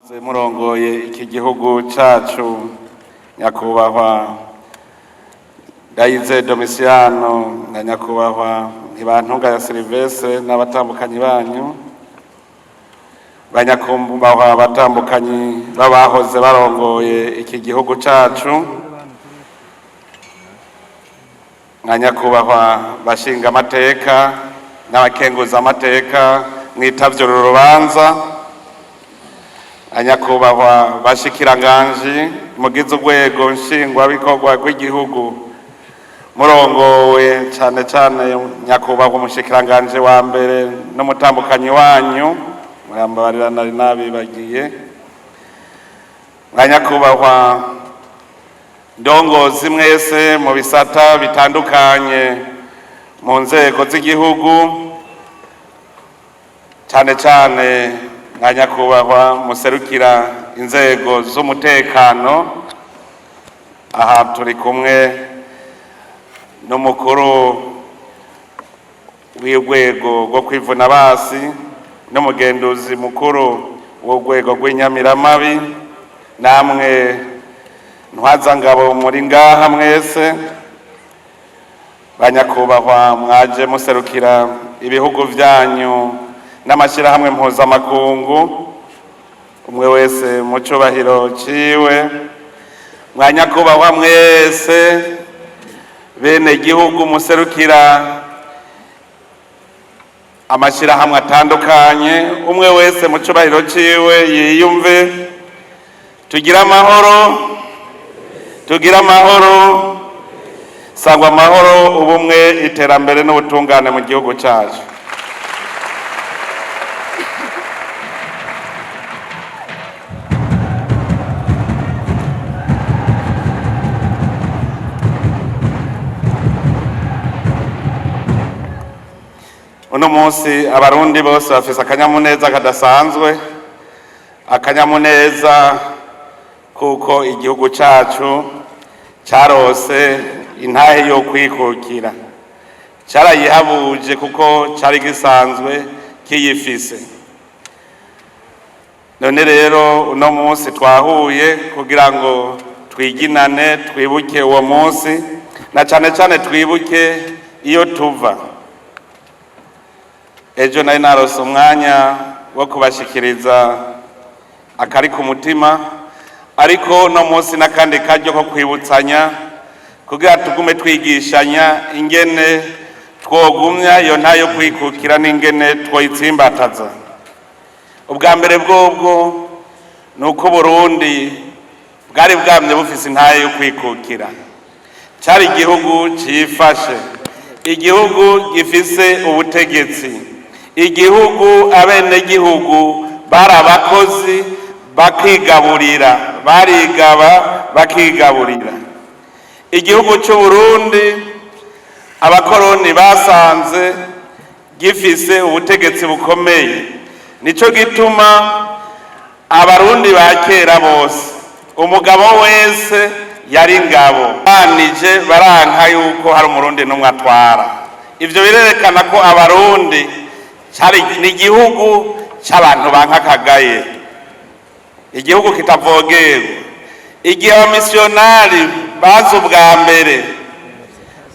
murongoye iki gihugu cacu nyakubahwa Gayize Domitiano na nyakubahwa Ntibantunga ya Silvestre n'abatambukanyi banyu, banyakumbahwa abatambukanyi babahoze barongoye iki gihugu cacu, na nyakubahwa bashinga amateka n'abakenguza amateka mwitavye uru rubanza, anyakubahwa bashikiranganji mugize urwego nshingwabikorwa rw'igihugu murongowe cane cane nyakubahwa umushikiranganji wa mbere n'umutambukanyi wanyu, murambabarira nari nabibagiye, anyakubahwa ndongozi mwese mu bisata bitandukanye mu nzego z'igihugu, cane cane nka nyakubahwa muserukira inzego z'umutekano, aha turi kumwe n'umukuru w'urwego rwo kwivuna basi n'umugenduzi mukuru w'urwego rw'inyamiramabi, namwe ntwazangabo muri ngaha mwese, banyakubahwa mwaje muserukira ibihugu vyanyu n'amashirahamwe mpuzamakungu, umwe wese mu cubahiro ciwe, mwanyakubahwa mwese bene gihugu muserukira amashirahamwe atandukanye, umwe wese mu cubahiro ciwe yiyumve, tugira amahoro, sangwa amahoro, ubumwe, iterambere n'ubutungane mu gihugu cacu. Uno munsi abarundi bose bafise akanyamuneza kadasanzwe, akanyamuneza kuko igihugu cacu carose intahe yo kwikukira, carayihabuje kuko cari gisanzwe kiyifise. None rero uno munsi twahuye kugira ngo twiginane, twibuke uwo munsi, na cane cane twibuke iyo tuva. Ejo nari narose umwanya wo kubashikiriza akari ku mutima, ariko no munsi n'akandi karyo ko kwibutsanya kugira tugume twigishanya ingene twogumya iyo ntayo kwikukira n'ingene twoyitsimbataza. Ubwa mbere bwobwo nuko Burundi bwari bwamye bufise intayo yo kwikukira, cari igihugu cifashe, igihugu gifise ubutegetsi, igihugu abenegihugu bari abakozi bakigaburira, barigaba bakigaburira. Igihugu c'u Burundi abakoroni basanze gifise ubutegetsi bukomeye, nico gituma abarundi ba kera bose umugabo wese yari ingabo, banije baranka yuko hari umurundi n'umwe atwara. Ivyo birerekana ko abarundi cari n'igihugu c'abantu bankakagaye, igihugu kitavogerwa. Igihe abamisiyonari baza ubwa mbere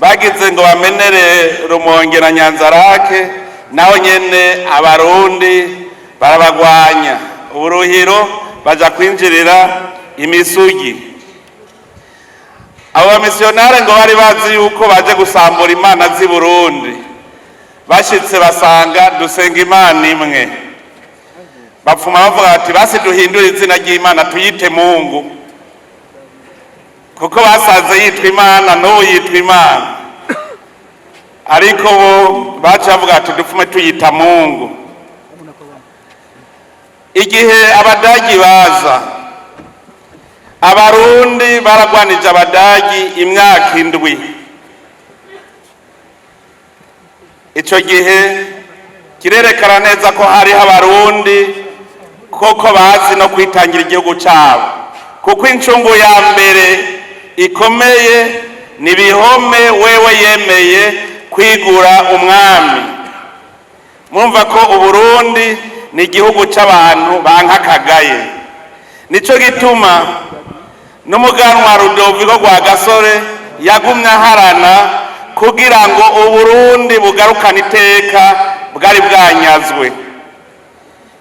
bagize ngo bamenere Rumonge na Nyanzarake, naho nyene abarundi barabagwanya, uburuhiro baja kwinjirira imisugi. Abo bamisiyonari ngo bari bazi yuko baje gusambura imana z'i Burundi, bashitse basanga dusenga imana imwe, bapfuma bavuga bati basi duhindure izina ry'Imana tuyite Mungu, kuko basanze yitwa Imana n'ubu yitwa Imana, ariko bo baca bavuga bati dupfume tuyita Mungu. Igihe abadagi baza, abarundi baragwanije abadagi imyaka 7. Ico gihe kirerekana neza ko hariho abarundi koko bazi no kwitangira igihugu cabo, kuko incungu ya mbere ikomeye ni Bihome wewe yemeye kwigura umwami. Mumva ko Uburundi ni igihugu c'abantu bankakagaye, nico gituma n'umuganwa Rudoviko Rwagasore yagumye aharana kugira ngo Uburundi bugarukane iteka bwari bwanyazwe.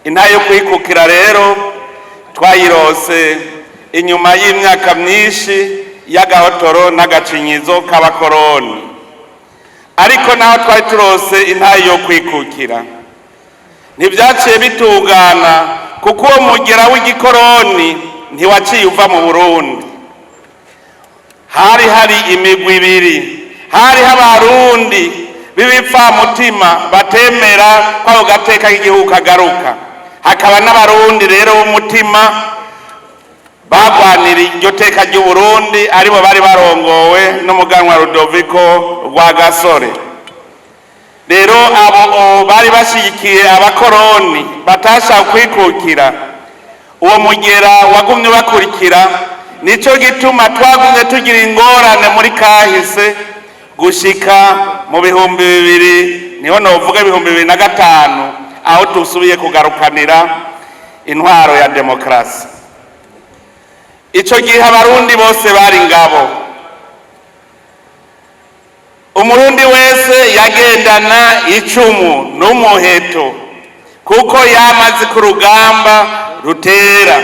Intahe yo kwikukira rero twayirose inyuma y'imyaka myinshi y'agahotoro n'agacinyizo k'abakoroni, ariko naho twari turose intahe yo kwikukira ntibyaciye bitungana, kuko uwo mugera w'igikoroni ntiwaciye uva mu Burundi. hari imigwi ibiri, hariho abarundi b'ibipfamutima batemera ko ako gateka k'igihugu kagaruka, hakaba n'abarundi rero b'umutima bagwanira iryo teka ry'Uburundi, aribo bari barongowe n'umuganwa Rudoviko Rwagasore. Rero abo bari bashigikiye abakoroni batashaka kwikukira, uwo mugera wagumye bakurikira, nico gituma twagumye tugira ingorane muri kahise gushika mu 2000, niho novuga 2005, aho tusubiye kugarukanira intwaro ya demokrasi. Ico gihe abarundi bose bari ngabo, umurundi wese yagendana icumu n'umuheto, kuko yamaze ku rugamba rutera.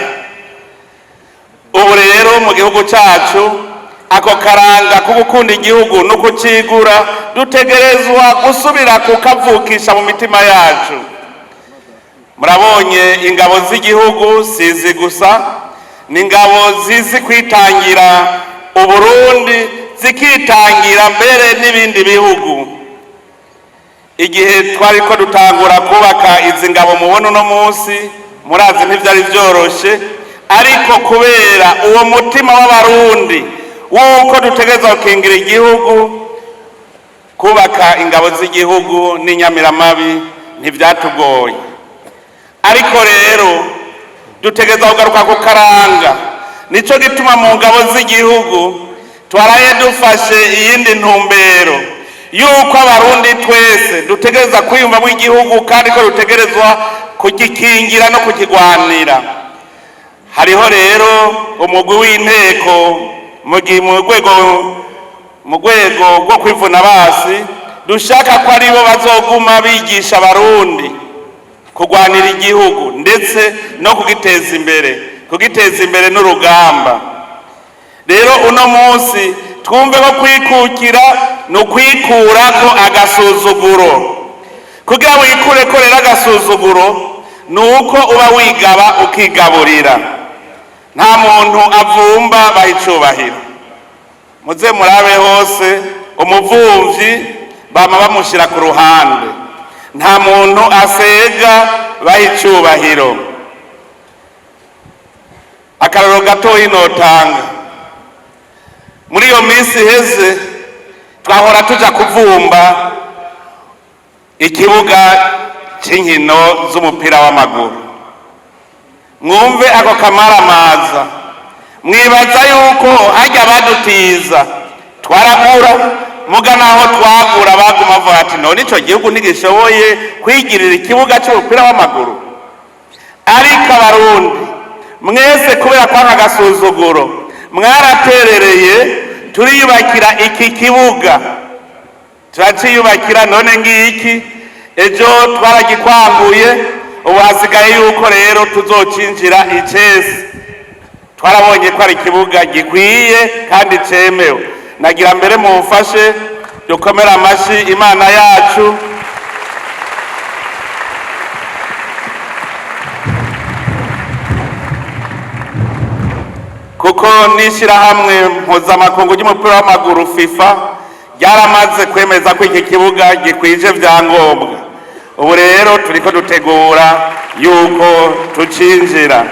Ubu rero mu gihugu cacu ako karanga ko gukunda igihugu no kucigura dutegerezwa gusubira kukavukisha mu mitima yacu. Murabonye ingabo z'igihugu sizi gusa, ni ingabo zizi kwitangira Uburundi, zikitangira mbere n'ibindi bihugu. Igihe twariko dutangura kubaka izi ngabo mubona uno munsi, murazi ntivyari vyoroshe, ariko kubera uwo mutima w'abarundi wuko dutegerezwa gukingira igihugu, kubaka ingabo z'igihugu n'inyamiramabi ntivyatugoye. Ariko rero dutegerezwa kugaruka ku karanga, nico gituma mu ngabo z'igihugu twaraye dufashe iyindi ntumbero yuko abarundi twese dutegereza kwiyumvamo igihugu, kandi ko dutegerezwa kugikingira no kukigwanira. Hariho rero umugwi w'inteko mu rwego rwo kwivuna basi, dushaka ko aribo bazoguma bigisha abarundi kugwanira igihugu ndetse no kugiteza imbere n'urugamba. Rero uno munsi twumve ko kwikukira no kwikurako agasuzuguro. Kugira wikureko rero agasuzuguro nuko uba wigaba ukigaburira, nta muntu avumba bahicubahira. Muze murabe hose umuvumvyi bama bamushira ku ruhande, nta muntu asega bahicubahiro. Akararo gatoyi notanga, muri iyo minsi heze twahora tuja kuvumba ikibuga c'inkino z'umupira w'amaguru. Mwumve ako kamaramaza, mwibaza yuko hajya badutiza twaragura, muga naho twagura baguma bavuga ati none ico gihugu ntigishoboye kwigirira ikibuga c'umupira w'amaguru. Ariko abarundi mwese kubera kwanga agasuzuguro mwaraterereye, turiyubakira iki kibuga, turaciyubakira. None ngiki ejo twaragikwanguye, ubu hasigaye yuko rero tuzocinjira icese. Twarabonye ko ari ikibuga gikwiye kandi cemewe. Nagira mbere mumfashe dukomera amashi Imana yacu. Kuko n'ishirahamwe mpuzamakungu ry'umupira w'amaguru FIFA ryaramaze kwemeza ko iki kibuga gikwije vyangombwa. Ubu rero turiko dutegura yuko tucinjira.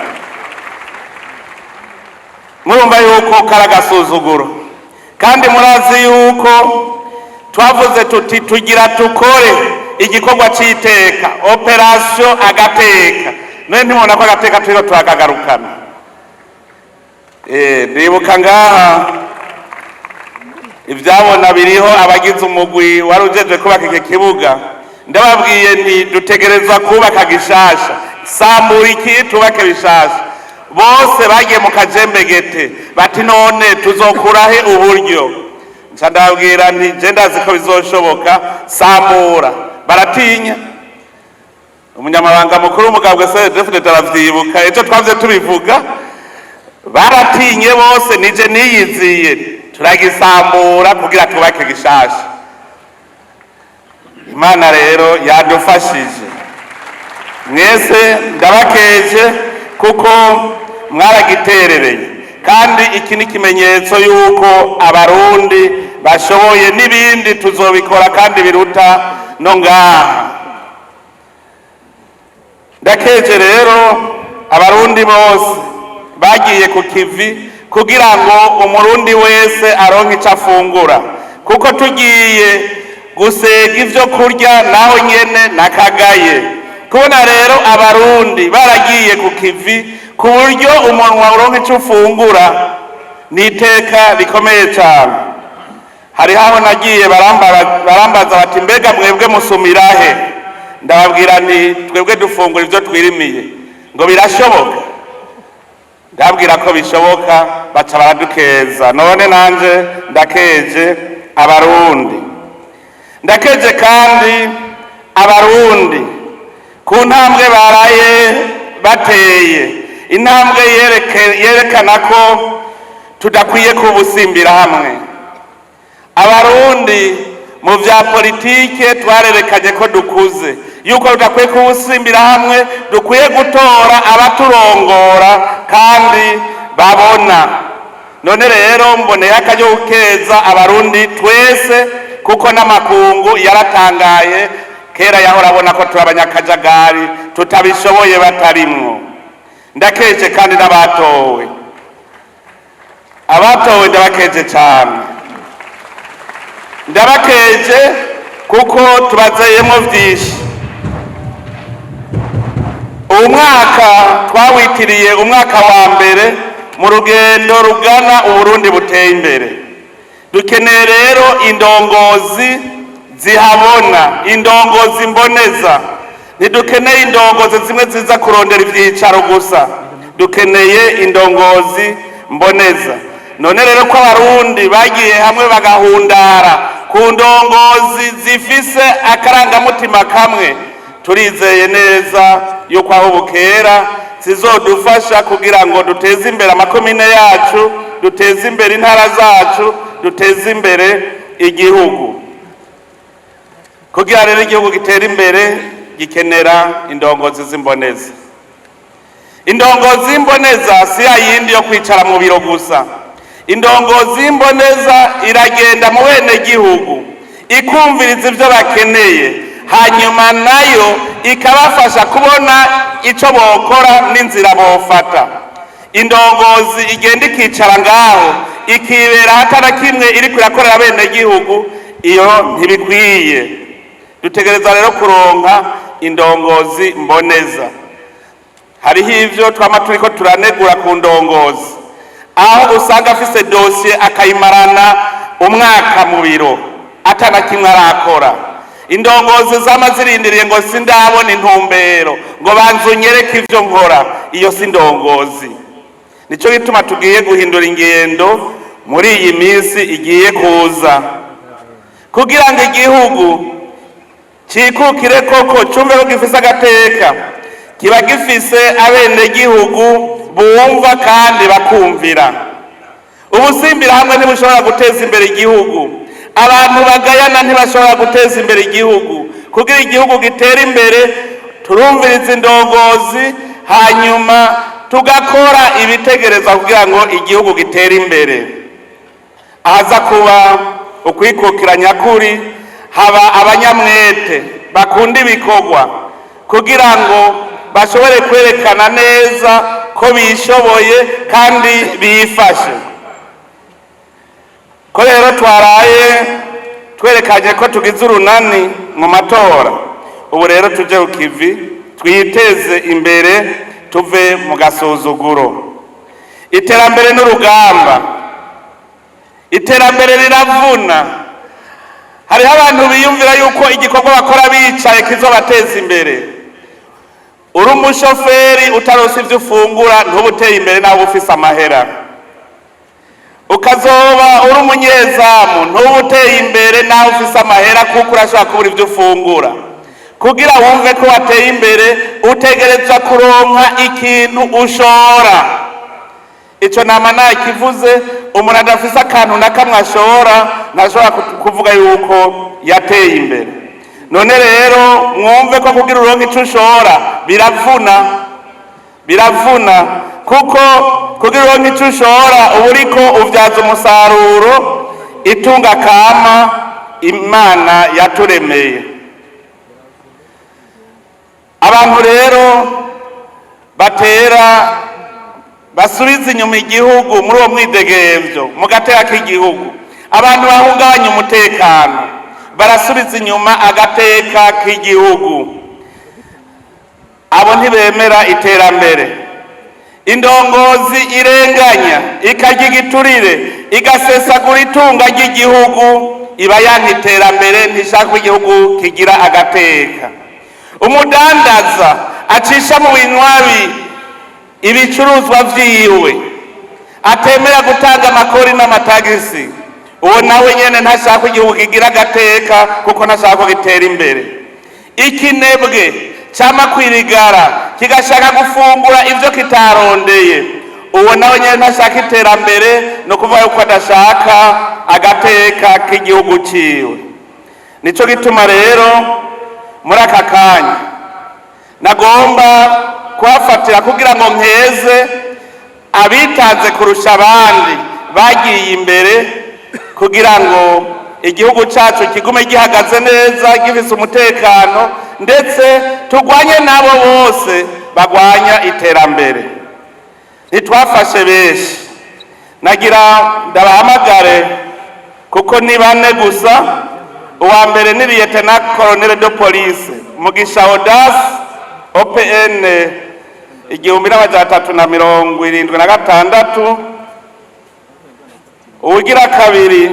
Murumva yuko karagasuzuguro, kandi murazi yuko twavuze tuti tugira tukore igikorwa c'iteka, operation agateka. None ntimubona ko agateka turiko turakagarukana. Ndibuka ngaha ivyabona biriho abagize umugwi wari ujeje kubaka iki kibuga, ndababwiye nti dutegerezwa kubaka gishasha, sambura iki tubake bishasha. bose bagiye mu kajembegete bati none tuzokurahe uburyo. Nca ndababwira nti je ndazi ko bizoshoboka, sambura. Baratinya. Umunyamabanga mukuru w'umugambwe CDF aravyibuka, ejo twavye tubivuga, baratinye bose, nije niyiziye turagisambura kugira twubake gishasha. Imana rero yadufashije. Mwese ndabakeje kuko mwaragiterereye, kandi iki ni ikimenyetso yuko abarundi bashoboye, n'ibindi tuzobikora kandi biruta no ngaha. Ndakeje rero abarundi bose bagiye ku kivi kugira ngo umurundi wese aronke ico afungura, kuko tugiye gusega ivyo kurya naho nyene nakagaye. Kubona rero abarundi baragiye ku kivi ku buryo umuntu uronka ico ufungura n'iteka rikomeye cyane. Hari aho nagiye barambaza bati mbega mwebwe musumirahe? Ndababwira nti twebwe dufungura ivyo twirimiye. Ngo birashoboka? Ndabwira ko bishoboka, baca baradukeza. None nanje ndakeje abarundi. Ndakeje kandi abarundi ku ntambwe baraye bateye, intambwe yerekana ko tudakwiye kubusimbira hamwe. Abarundi mu vya politike twarerekanye ko dukuze, yuko tudakwiye kubusimbira hamwe, dukwiye gutora abaturongora kandi babona. None rero mboneye akaryo gukeza abarundi twese, kuko n'amakungu yaratangaye. Kera yahora abona ko turi abanyakajagari tutabishoboye batarimwo. Ndakeje kandi n'abatowe. Abatowe ndabakeje cyane. Ndabakeje kuko tubazeyemo vyinshi. Uyu mwaka twawitiriye umwaka wa mbere mu rugendo rugana Uburundi buteye imbere. Dukeneye rero indongozi zihabona, indongozi mboneza. Ntidukeneye indongozi zimwe ziza kurondera ivyicaro gusa, dukeneye indongozi mboneza. None rero ko abarundi bagiye hamwe bagahundara ku ndongozi zifise akarangamutima kamwe, turizeye neza yuko aho bukera zizodufasha kugira ngo duteze imbere amakomine yacu, duteze imbere intara zacu, duteze imbere igihugu. Kugira rero igihugu gitera imbere gikenera indongozi z'imboneza. Indongozi imboneza si yindi yo kwicara mu biro gusa. Indongozi imboneza iragenda mu bene gihugu, ikumviriza ivyo bakeneye, hanyuma nayo ikabafasha kubona ico bokora n'inzira bofata. Indongozi igenda ikicara ngaho ikibera hatana kimwe iri kurakorera bene gihugu, iyo ntibikwiye. Dutegereza rero kuronka indongozi mboneza. Hariho ivyo twama turiko turanegura ku ndongozi, aho usanga afise dosiye akayimarana umwaka mu biro atana kimwe arakora. Indongozi zama zirindiriye ngo sindabona intumbero, ngo banzunyereke ivyo nkora. Iyo si ndongozi. Nico gituma tugiye guhindura ingendo muri iyi minsi igiye kuza, kugira ngo igihugu cikukire koko cumbe ko gifise agateka, kiba gifise abene gihugu bumva kandi bakumvira. Ubusimbira hamwe ntibushobora guteza imbere igihugu, abantu bagayana ntibashobora guteza imbere igihugu. Kugira igihugu gitera imbere turumviriza indongozi, hanyuma tugakora ibitegereza kugira ngo igihugu gitere imbere. Ahaza kuba ukwikukira nyakuri, haba abanyamwete bakunda ibikorwa kugira ngo bashobore kwerekana neza ko bishoboye kandi bifashe. Ko rero twaraye twerekanye ko tugize urunani mu matora, ubu rero tuje ku kivi twiteze imbere, tuve mu gasuzuguro. Iterambere n'urugamba, iterambere riravuna. Hariho abantu biyumvira yuko igikorwa bakora bicaye kizobateza imbere. uri umushoferi utaronse ivyo ufungura ntubuteye imbere nawe ufise amahera, ukazoba uri umunyezamu ntubuteye imbere nawe ufise amahera kuko urashobora kubura ivyo ufungura. Kugira wumve ko wateye imbere utegerezwa kuronka ikintu ushora. Ico nama nakivuze, umuntu adafise akantu na kamwe ashora ntashobora kuvuga yuko yateye imbere. None rero mwumve ko kugira uronke ico ushora biravuna kuko kugira uronke ico ushora uba uriko uvyaza umusaruro itunga kama Imana yaturemeye. Abantu rero batera basubiza inyuma igihugu muri uwo mwidegemvyo mu gateka k'igihugu, abantu bahungabanya umutekano barasubiza inyuma agateka k'igihugu, abo ntibemera iterambere. Indongozi irenganya ikarya igiturire igasesagura itunga ry'igihugu iba yanka iterambere, ntishaka ko igihugu kigira agateka. Umudandaza acisha mu binywabi ibicuruzwa vyiwe atemera gutanga amakori n'amatagisi, uwo nawe nyene ntashaka igihugu kigira agateka kuko ntashaka ko gitera imbere. Ikinebwe cama kwirigara kigashaka gufungura ivyo kitarondeye, uwo nawe nyene ntashaka iterambere, no kuvuga yuko adashaka agateka k'igihugu ciwe. Nico gituma rero muri aka kanya nagomba kuhafatira kugira ngo nkeze abitanze kurusha abandi bagiye imbere kugira ngo igihugu cacu kigume gihagaze neza gifise umutekano, ndetse tugwanye nabo bose bagwanya iterambere. Ntitwafashe benshi, nagira ndabahamagare kuko ni bane gusa. Uwa mbere ni Lieutenant Colonel de Police Mugisha Audace OPN 1376. Uwugira kabiri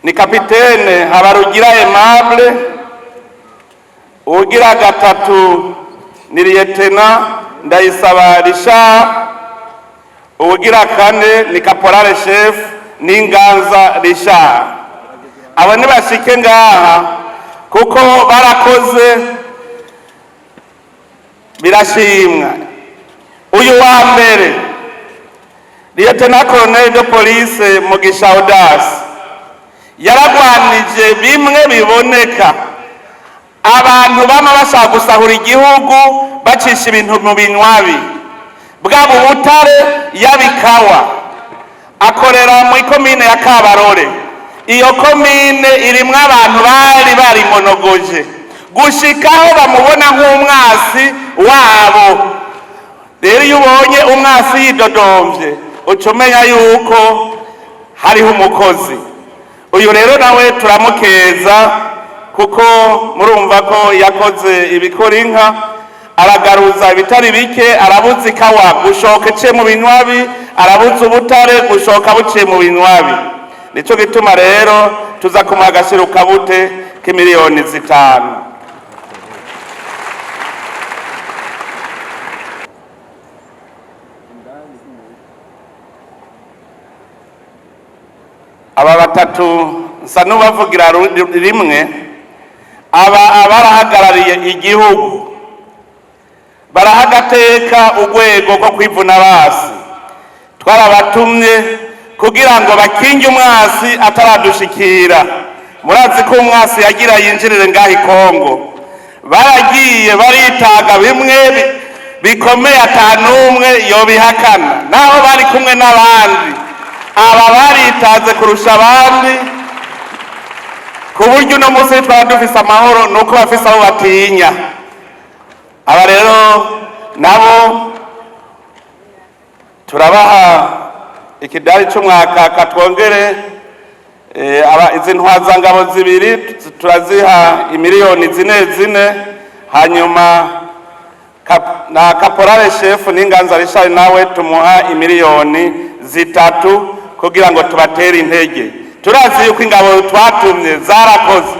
ni Kapitene Habarugira Aimable. Uwugira gatatu ni Lieutenant Ndayisaba Richard. Uwugira kane ni Caporal Chef Ninganza Richard. Abo nibashike ngaha kuko barakoze birashimwa. Uyu wa mbere Lieutenant Colonel de Police Mugisha Audace yaragwanije bimwe biboneka abantu bama bashaka gusahura igihugu bacisha ibintu mu binywabi, bwabo Butare yabikawa. Akorera mu ikomine ya Kabarore. Iyo komine irimwo abantu bari monogoje gushikaho bamubona nk'umwasi wabo. Rero iyo ubonye umwasi yidodomvye ucumenya yuko hariho umukozi. Uyu rero nawe turamukeza kuko murumva ko yakoze ibikora inka, aragaruza ibitari bike, arabuza ikawa gushoka iciye mu binywabi, arabuza ubutare gushoka buciye mu binywabi. Nico gituma rero tuza kumuha agashiruka bute k'imiliyoni 5. Aba batatu nsa n'ubavugira rimwe, barahagarariye igihugu, barahagateka urwego rwo kwivuna basi. Twarabatumye kugira ngo bakinge umwasi ataradushikira. Murazi ko umwasi yagira yinjirire ngaho Kongo, baragiye baritaga bimwe bikomeye atanumwe yobihakana, naho bari kumwe n'abandi. Aba baritaze kurusha abandi ku buryo uno munsi twaba dufise amahoro nuko bafise abo batinya. Aba rero nabo turabaha ikidari c'umwaka katwongere izi ntwazangabo 2 turaziha imiliyoni 4 hanyuma na Caporal Chef Ninganza Richard nawe tumuha imiliyoni 3 kugira ngo tubatere intege. Turazi yuko ingabo twatumye zarakoze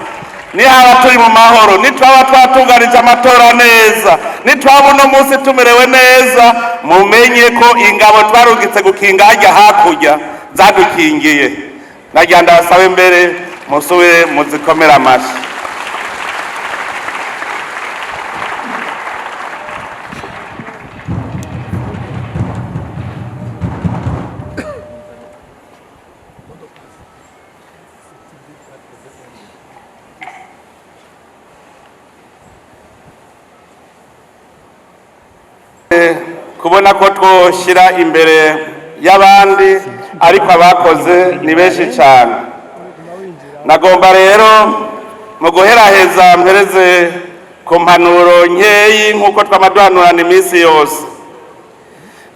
nihaba turi mu mahoro, nitwaba twatunganije amatora neza, nitwaba uno munsi tumerewe neza, mumenye ko ingabo twarungitse gukinga harya hakurya zadukingiye. Nagira ndabasabe mbere musubire muzikomera amashi. Kubona ko twoshira imbere y'abandi ariko abakoze ni benshi cyane. Nagomba rero mu guheraheza mpereze ku mpanuro nkeyi nk'uko twamaduhanurana iminsi yose.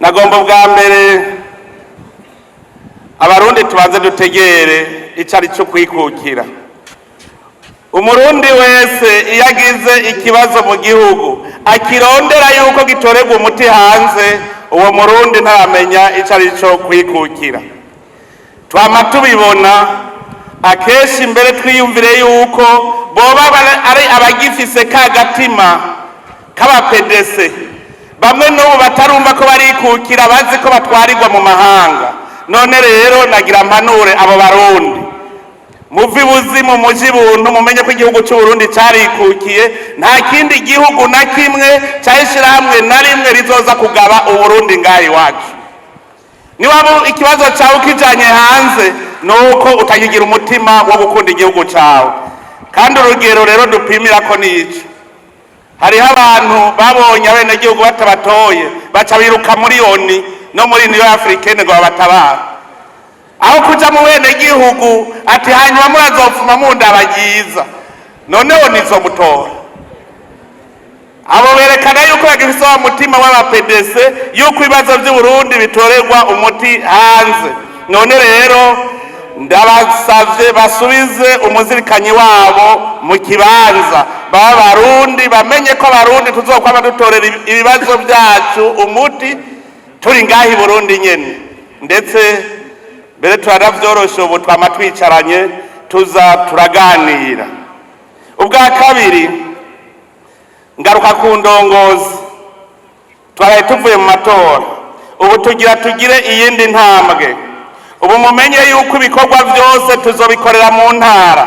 Nagomba bwa mbere abarundi tubanze dutegere icari cyo kwikukira. Umurundi wese iyo agize ikibazo mu gihugu akirondera yuko gitorerwa umuti hanze, uwo murundi ntaramenya icari cyo kwikukira. Twama tubibona akenshi mbere twiyumvire yuko boba ari abagifise ka gatima k'abapedese, bamwe n'ubu batarumva ko barikukira, bazi ko batwarirwa mu mahanga. None rero nagira mpanure abo barundi, muvi buzimu muji buntu, mumenye ko igihugu cy'u Burundi carikukiye. Nta kindi gihugu na kimwe cyashirahamwe na rimwe rizoza kugaba uburundi ngayi wacu. Niwaba ikibazo cyawe kijanye hanze nuko utakigira umutima wo gukunda igihugu cyawe. Kandi urugero rero dupimira ko nico, hariho abantu babonye abene gihugu batabatoye baca biruka muri ONU no muri Union Africaine ngo babatabara, aho kuja mu bene gihugu ati hanyuma murazopfuma mundabagiza. Noneho nizomutora. Abo berekana yuko bagifise wa mutima w'abapedese yuko ibibazo by'u Burundi bitorerwa umuti hanze. None rero ndabasavye basubize umuzirikanyi wabo mu kibanza, baba barundi bamenye ko abarundi tuzokwama dutorera ibibazo byacu umuti turi ngahi Burundi nyene. Ndetse mbere turavyoroshe ubu twama twicaranye tuza turaganira. Ubwa kabiri ngaruka ku ndongozi, twaraye tuvuye mu matora, ubu tugire iyindi ntambwe. Ubu mumenye yuko ibikorwa byose tuzobikorera mu ntara.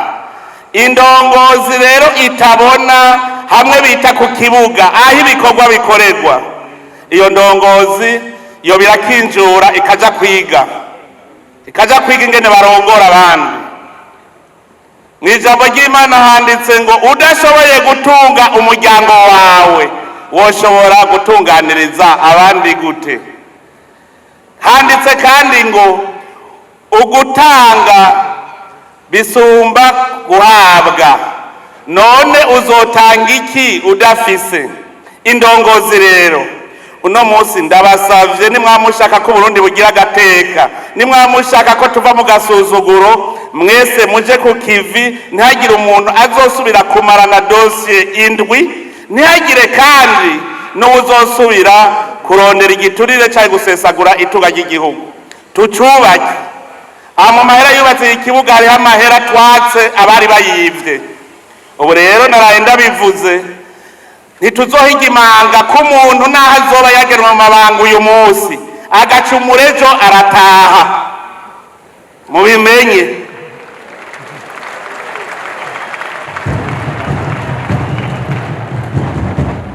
Indongozi rero itabona hamwe bita ku kibuga aho ibikorwa bikorerwa, iyo ndongozi yo birakinjura ikaja kwiga ingene barongora abandi. Mwijambo ry'Imana handitse ngo udashoboye gutunga umuryango wawe woshobora gutunganiriza abandi gute? Handitse kandi ngo ugutanga bisumba guhabwa. None uzotanga iki udafise? Indongozi rero uno munsi ndabasavye, nimwamushaka ko Burundi bugira agateka, nimwamushaka ko tuva mu gasuzuguro, mwese muje ku kivi. Ntihagire umuntu azosubira kumarana dosiye indwi, ntihagire kandi n'uzosubira kurondera igiturire cyangwa gusesagura itunga ry'igihugu. Tucubake. Mu mahera yubatse ikibuga hariho amahera twatse abari bayivye. Ubu rero naraye ndabivuze, ntituzohiga imanga ko umuntu naho azoba yagenwa mu mabanga uyu munsi agaca umurejo arataha. Mubimenye.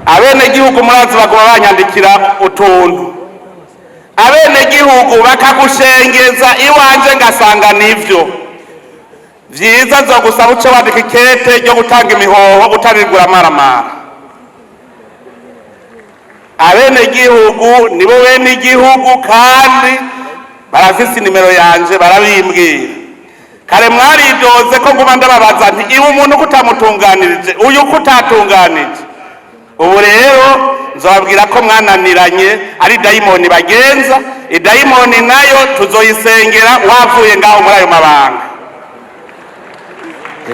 Abene gihugu murazi bagoma banyandikira utuntu, abene gihugu bakagushengeza iwanje ngasanga nivyo vyiza, zo gusaba uce wandika ikete ryo gutanga imihoho utaririgura amaramara. Abene gihugu nibo bene igihugu kandi barafise nimero yanje barabimbwira. Kare mwaridoze ko nguma ndababaza nti iwe umuntu kutamutunganirije uyu kutatunganije. Ubu rero nzababwira ko mwananiranye ari dayimoni bagenza. Idayimoni nayo tuzoyisengera wavuye ngaho muri ayo mabanga,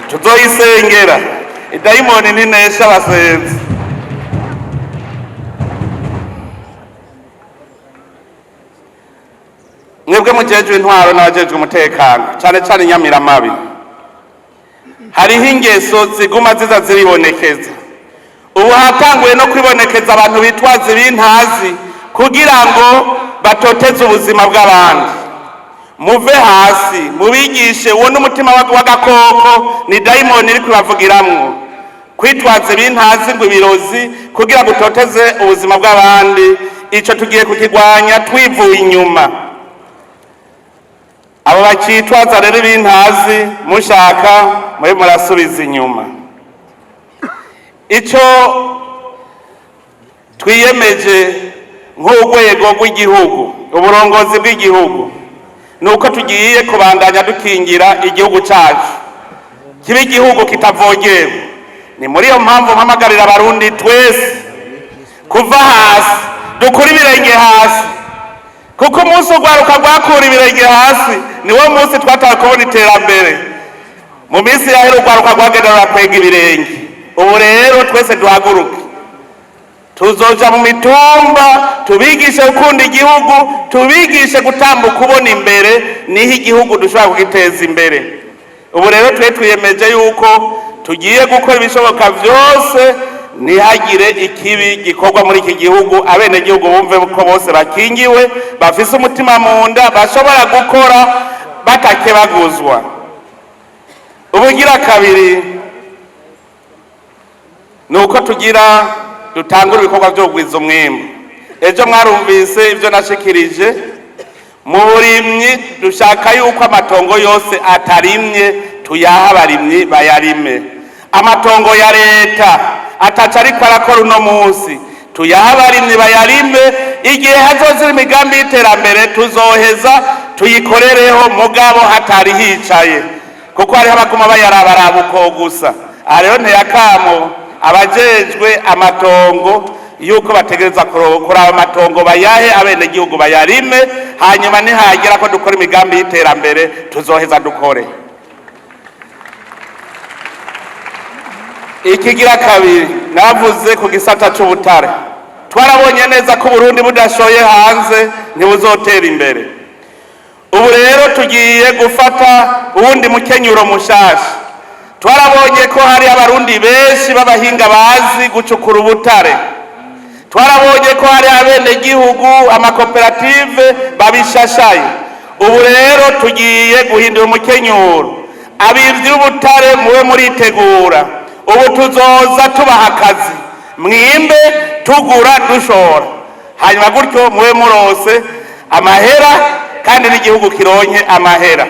tuzoyisengera. Idayimoni ninesha abasenzi. Mwebwe mujejwe intwaro n'abajejwe umutekano cyane cyane Nyamiramabi, hariho ingeso ziguma ziza ziribonekeza. Ubu hatanguye no kwibonekeza abantu bitwaza ibintazi kugira ngo batoteze ubuzima bw'abandi. Muve hasi mubigishe, uwo n'umutima w'agakoko, ni dayimoni iri kubavugiramwo, kwitwaza ibintazi ngo ibirozi kugira ngo utoteze ubuzima bw'abandi. Ico tugiye kukigwanya twivuye inyuma. Abo bakitwaza rero ibintazi mushaka muri murasubiza inyuma. Ico twiyemeje nk'urwego rw'igihugu, uburongozi bw'igihugu, nuko tugiye kubandanya dukingira igihugu cyacu kibe igihugu kitavogewe. Ni muri iyo mpamvu mpamagarira abarundi twese kuva hasi dukura ibirenge hasi, kuko umunsi urwaruka rwakura ibirenge hasi niwo munsi twataha kubona iterambere. Mu minsi yahera urwaruka rwagenda rurakwega ibirenge. Ubu rero twese duhaguruke, tuzoja mu mitumba tubigishe gukunda igihugu, tubigishe gutambuka ubona imbere, niho igihugu dushobora kugiteza imbere. Ubu rero twiyemeje yuko tugiye gukora ibishoboka byose ntihagire ikibi gikorwa muri iki gihugu. Abenegihugu bumve ko bose bakingiwe, bafise umutima mu nda, bashobora gukora batakebaguzwa. Ubugira kabiri nuko tugira dutangura ibikorwa byo kugwiza umwimbu. Ejo mwarumvise ibyo nashikirije. Mu burimyi dushaka yuko amatongo yose atarimye tuyaha abarimyi bayarime. Amatongo ya leta ataca ariko arakora uno munsi tuyaha abarimyi bayarime. Igihe hazozira imigambi y'iterambere tuzoheza tuyikorereho, mugabo hatari hicaye, kuko hariho abaguma bayarabaraba uko gusa. Aha rero ntiyakamo abajejwe amatongo yuko bategereza kuraba amatongo bayahe abenegihugu bayarime, hanyuma nihagera ko dukora imigambi y'iterambere tuzoheza dukore. Ikigira kabiri navuze ku gisata c'ubutare. Twarabonye neza ko Burundi budashoye hanze ntibuzotera imbere. Ubu rero tugiye gufata uwundi mukenyuro mushasha. Twarabonye ko hari abarundi benshi b'abahinga bazi gucukura ubutare. Twarabonye ko hari abenegihugu, amakoperative babishashaye. Ubu rero tugiye guhindura umukenyuro. Abivyi b'ubutare muwe muritegura. Ubu tuzoza tubaha akazi, mwimbe tugura dushora, hanyuma gutyo muwe murose amahera kandi n'igihugu kironke amahera.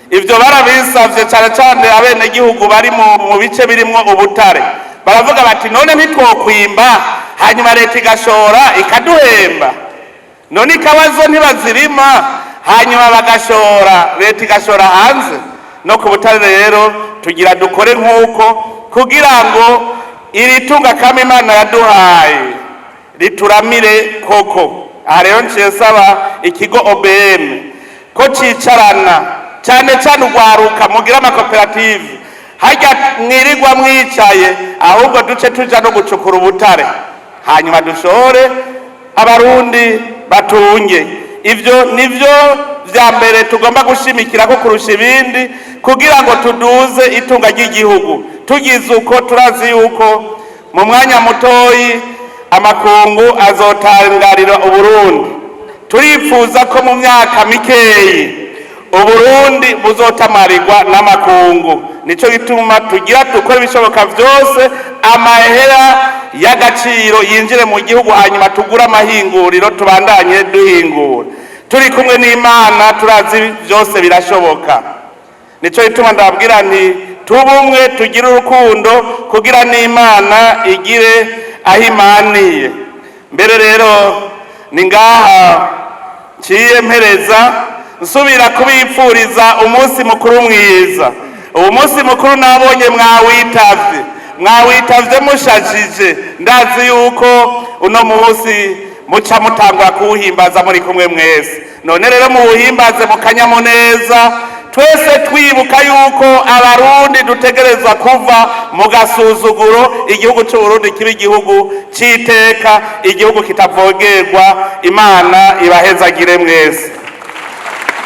Ivyo barabisavye cyane cyane abenegihugu bari mu bice birimwo ubutare. Baravuga bati none ntitwokwimba hanyuma leta igashora ikaduhemba? None ikabazo ntibazirima hanyuma bagashora, leta igashora hanze? No ku butare rero tugira dukore nk'uko, kugira ngo iri tunga kama Imana yaduhaye rituramire koko. Aha rero nciye saba ikigo OBM ko cicarana cyane cyane urwaruka mugira amakoperative, hajya mwirirwa mwicaye, ahubwo duce tuja no gucukura ubutare hanyuma dushore abarundi batunge. Ivyo nivyo vya mbere tugomba gushimikira ko kurusha ibindi, kugira ngo tuduze itunga ry'igihugu. Tugize uko turazi yuko mu mwanya mutoyi amakungu azotangarira Uburundi. Turifuza ko mu myaka mikeyi Uburundi buzotamarirwa n'amakungu. Nico gituma tugira dukora ibishoboka byose amahera y'agaciro yinjire mu gihugu, hanyuma tugura amahinguriro tubandanye duhingura. Turi kumwe n'Imana turazi byose birashoboka. Nico gituma ndababwira nti tubumwe, tugire urukundo kugira n'Imana igire ahimaniye. Mbere rero ni ngaha ciye mpereza nsubira kubipfuriza umunsi mukuru mwiza. Uwo munsi mukuru nabonye mwawitavye mushajije. Ndazi yuko uno munsi muca mutangura kuwuhimbaza muri kumwe mwese. None rero muwuhimbaze mu kanyamuneza, twese twibuka yuko abarundi dutegerezwa kuva mu gasuzuguro, igihugu c'Uburundi kiba igihugu c'iteka, igihugu kitavogerwa. Imana ibahezagire mwese.